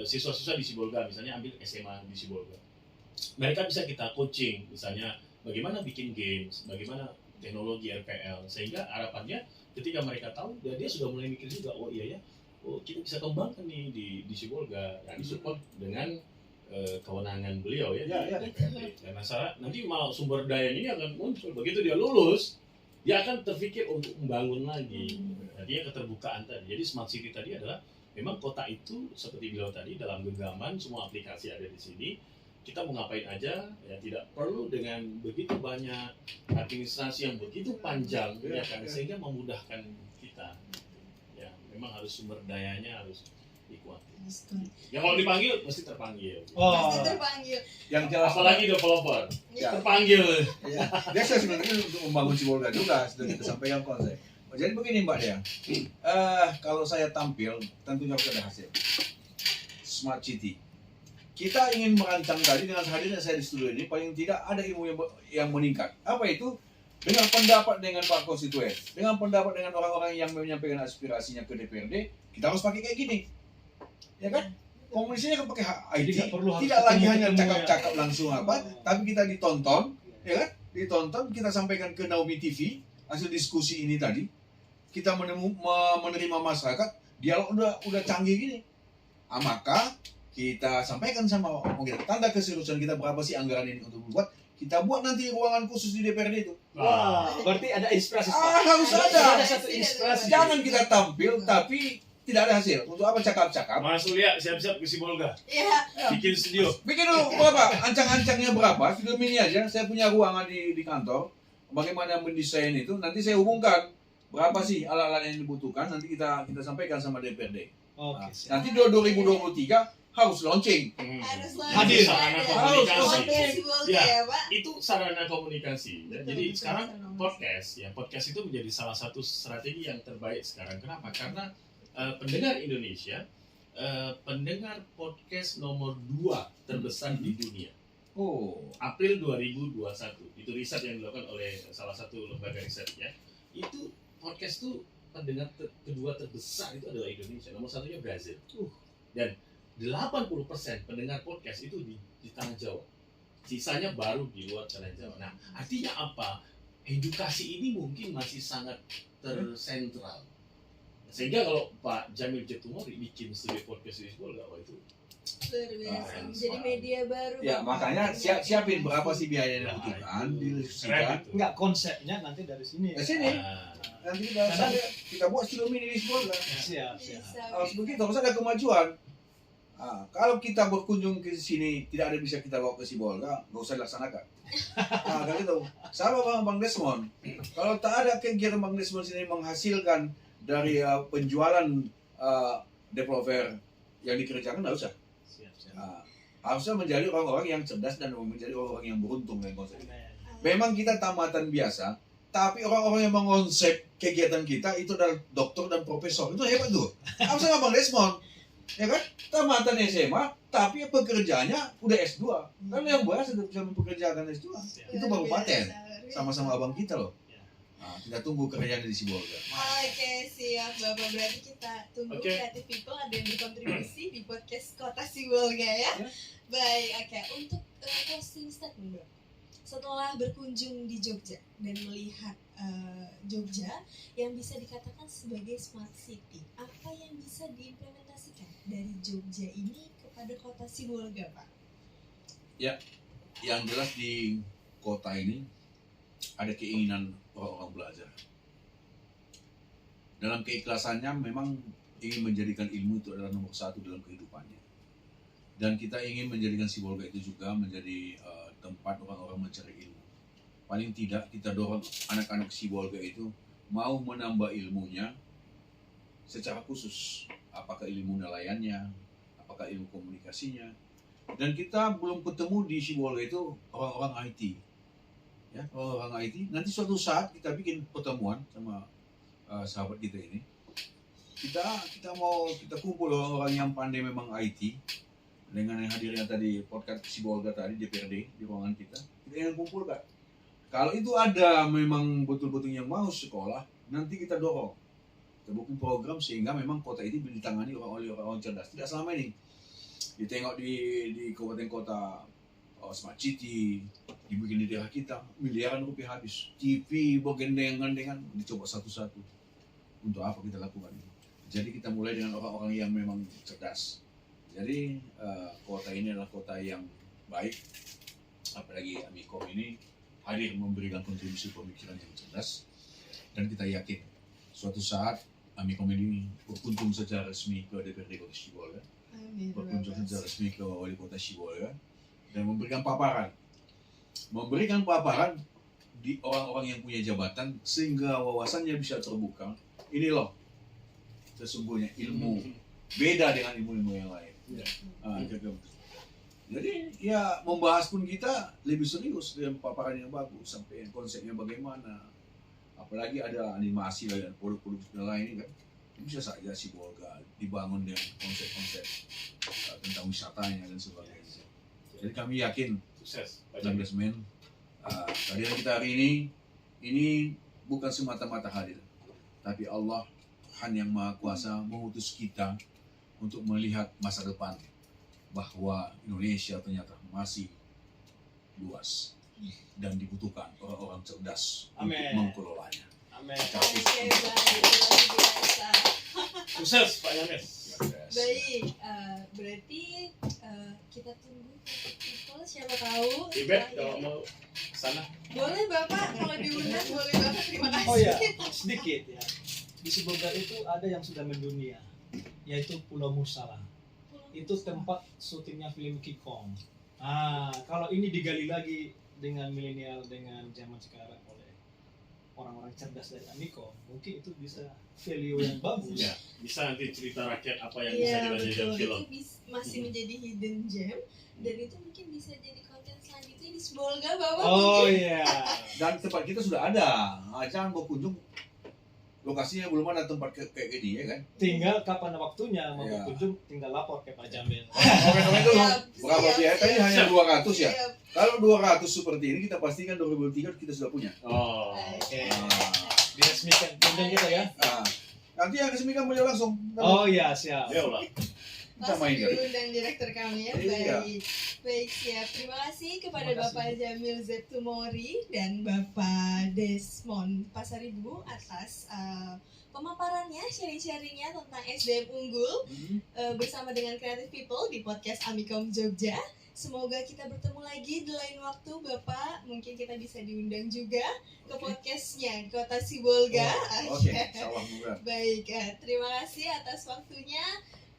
siswa-siswa di Sibolga, misalnya ambil SMA di Sibolga, mereka bisa kita coaching, misalnya bagaimana bikin games, bagaimana teknologi RPL, sehingga harapannya ketika mereka tahu, dia sudah mulai mikir juga, oh iya ya, oh kita bisa kembangkan nih di Sibolga, ya disupport dengan kewenangan beliau ya, DPRD. Karena nanti mau sumber daya ini akan muncul begitu dia lulus, dia akan terpikir untuk membangun lagi. Artinya keterbukaan tadi. Jadi smart city tadi adalah memang kota itu seperti beliau tadi dalam genggaman, semua aplikasi ada di sini. Kita mau ngapain aja, ya tidak perlu dengan begitu banyak administrasi yang begitu panjang, ya kan, sehingga memudahkan kita. Ya, memang harus sumber dayanya harus dikuatin. Ya kalau dipanggil mesti terpanggil. Mesti terpanggil. Yang jelas apalagi developer ya. Terpanggil. Ya. Dia sebenarnya untuk membangun Sibolga juga sudah kita sampaikan konsep. Jadi begini Mbak Dea, kalau saya tampil tentunya harus ada hasil. Smart City. Kita ingin merancang tadi dengan hadirnya saya di studio ini paling tidak ada ilmu yang meningkat. Apa itu? Dengan pendapat dengan Pak Konstituen, dengan pendapat dengan orang-orang yang menyampaikan aspirasinya ke DPRD, kita harus pakai kayak gini. Ya kan? Komunikasinya kan pakai IT, tidak lagi hanya cakap-cakap langsung apa, tapi kita ditonton, ya kan? Ditonton, kita sampaikan ke Naomi TV hasil diskusi ini tadi. Kita menerima masyarakat, dialog udah canggih gini. Maka kita sampaikan sama kita, tanda keseriusan kita berapa sih anggaran ini untuk membuat. Kita buat nanti ruangan khusus di DPRD itu. Wah, berarti ada inspirasi. Harus ada. Ada satu inspirasi. Jangan kita tampil tapi tidak ada hasil. Untuk apa cakap-cakap? Mas Ulia siap-siap ke Sibolga. Iya. Bikin studio. Bikin dulu berapa? Ancang-ancangnya berapa? Film ini aja. Saya punya ruangan di kantor. Bagaimana mendesain itu? Nanti saya hubungkan. Berapa sih alat-alat yang dibutuhkan? Nanti kita sampaikan sama DPRD. Oke. Nanti 2023 harus launching. Harus Hadir sarana komunikasi. Ya, Pak. Itu sarana komunikasi. Ya. Jadi sekarang podcast itu menjadi salah satu strategi yang terbaik sekarang. Kenapa? Karena pendengar Indonesia, pendengar podcast nomor 2 terbesar di dunia. April 2021. Itu riset yang dilakukan oleh salah satu lembaga riset ya. Itu podcast itu pendengar kedua terbesar itu adalah Indonesia. Nomor satunya Brazil. Dan 80% pendengar podcast itu di tanah Jawa. Sisanya baru di luar tanah Jawa. Nah, artinya apa? Edukasi ini mungkin masih sangat tersentral. Sehingga kalau Pak Jamil Jetumori bikin studio podcast di Sibolga, itu luar biasa. Jadi media baru. Ya, makanya siapin berapa sih biaya yang dibutuhkan, didiskusikan. Enggak, konsepnya nanti dari sini. Dari sini. Nanti kita buat studio mini di Sibolga. Siap. Harus begitu, harus ada kemajuan. Kalau kita berkunjung ke sini tidak ada bisa kita bawa ke Sibolga, nggak usah dilaksanakan. Kalau gitu, sama Bang Desmond. Kalau tak ada kegiatan Bang Desmond sini menghasilkan dari penjualan developer yang dikerjakan, nggak usah. Harusnya menjadi orang-orang yang cerdas dan menjadi orang-orang yang beruntung dengan konsep. Memang kita tamatan biasa, tapi orang-orang yang mengonsep kegiatan kita itu adalah dokter dan profesor. Itu hebat tuh. Harusnya Bang Desmond. Ya kan? Tamatan SMA, tapi pekerjaannya udah S2. Karena yang bahas sudah bisa mempekerjakan S2. Itu baru paten. Sama-sama abang kita loh. Kita tunggu kerjaan di Sibolga. Oke, siap Bapak. Berarti kita tunggu Creative People ada yang berkontribusi di podcast Kota Sibolga ya. Baik, oke. Untuk closing statement, Bro. Setelah berkunjung di Jogja dan melihat Jogja yang bisa dikatakan sebagai smart city, apa yang bisa diimplementasikan dari Jogja ini kepada Kota Sibolga, Pak? Ya, yang jelas di kota ini ada keinginan orang-orang belajar. Dalam keikhlasannya memang ingin menjadikan ilmu itu adalah nomor 1 dalam kehidupannya. Dan kita ingin menjadikan Sibolga itu juga menjadi tempat orang-orang mencari ilmu. Paling tidak kita dorong anak-anak Sibolga itu mau menambah ilmunya secara khusus. Apakah ilmu nelayannya, apakah ilmu komunikasinya. Dan kita belum ketemu di Sibolga itu orang-orang IT. Ya, orang-orang IT. Nanti suatu saat kita bikin pertemuan sama sahabat kita ini. Kita kumpul orang-orang yang pandai memang IT. Dengan yang hadirnya tadi podcast Sibolga tadi DPRD di ruangan kita ingin kumpul Kak. Kalau itu ada memang betul-betul yang mau sekolah, nanti kita dorong, kita bikin program sehingga memang kota ini ditangani oleh orang-orang cerdas. Tidak selama ini Ditengok di kabupaten kota, smart city dibikin di daerah kita, miliaran rupiah habis. TV bergandeng-gandengan dicoba satu-satu. Untuk apa kita lakukan itu? Jadi kita mulai dengan orang-orang yang memang cerdas. Jadi kota ini adalah kota yang baik, apalagi Amikom ini hadir memberikan kontribusi pemikiran yang cerdas, dan kita yakin suatu saat Amikom ini berkunjung secara resmi ke DPRD Kota Sibolga, berkunjung secara resmi ke Wali Kota Sibolga, dan memberikan paparan di orang-orang yang punya jabatan sehingga wawasannya bisa terbuka. Ini loh sesungguhnya ilmu beda dengan ilmu-ilmu yang lain. Jadi ya membahas pun kita lebih serius dengan paparan yang bagus, sampai konsepnya bagaimana, apalagi ada animasi dan produk-produk lain kan, bisa saja Sibolga dibangun dengan konsep-konsep tentang wisatanya dan sebagainya. Jadi kami yakin Sukses. Pak kehadiran kita hari ini bukan semata-mata hadir, tapi Allah Tuhan yang Maha Kuasa mengutus kita untuk melihat masa depan, bahwa Indonesia ternyata masih luas dan dibutuhkan orang-orang cerdas untuk mengelolanya. Amin. Oke, baik, luar biasa. Sukses Pak Yanes. Baik, berarti kita tunggu people, siapa tahu. Ibet kalau mau sana. Boleh Bapak, kalau diundang boleh Bapak, terima kasih. Oh ya, sedikit ya. Di Sibolga itu ada yang sudah mendunia, yaitu Pulau Musala. Itu tempat syutingnya film King Kong. Nah, kalau ini digali lagi dengan milenial, dengan zaman sekarang oleh orang-orang cerdas dari Amikom, mungkin itu bisa value yang bagus. Ya, bisa nanti cerita rakyat apa yang Iya, bisa kita jadikan betul. film. Itu masih menjadi hidden gem, dan itu mungkin bisa jadi konten selanjutnya di Sibolga, Bapak. Oh mungkin. iya. Dan tempat kita sudah ada, jangan berkunjung, lokasinya belum ada tempat kayak gini ya kan. Tinggal kapan waktunya mau Iya. berkunjung, tinggal lapor ke Pak Jamil. Komen-komen dulu. Siap, Berapa siap, biaya? Tadi siap. hanya 200 ya. Siap. Kalau 200 seperti ini kita pastikan 2003 kita sudah punya. Oh. Oke. Nah, Diresmikan undang kita ya. nanti yang resmikan beliau langsung. Oh iya, siap. Ya Allah. Kita Langsung main kali. diundang direktur kami ya. Iya. Baik, siap. Terima kasih kepada Terima kasih. Bapak Jamil Zeptumori dan Bapak Desmond Pasaribu atas pemaparannya, sharing-sharingnya tentang SDM unggul bersama dengan Creative People di podcast Amikom Jogja. Semoga kita bertemu lagi di lain waktu, Bapak. Mungkin kita bisa diundang juga ke podcastnya Kota Sibolga. Oke, salam juga. Baik, terima kasih atas waktunya.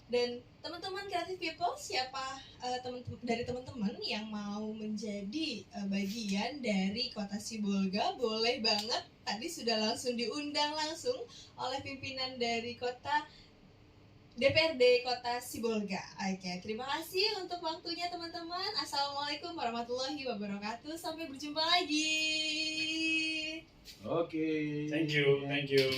Dan teman-teman Creative People, siapa dari teman-teman yang mau menjadi bagian dari Kota Sibolga, boleh banget. Tadi sudah langsung diundang langsung oleh pimpinan dari Kota DPRD Kota Sibolga. Oke, terima kasih untuk waktunya teman-teman. Assalamualaikum warahmatullahi wabarakatuh. Sampai berjumpa lagi. Oke. Thank you. Thank you.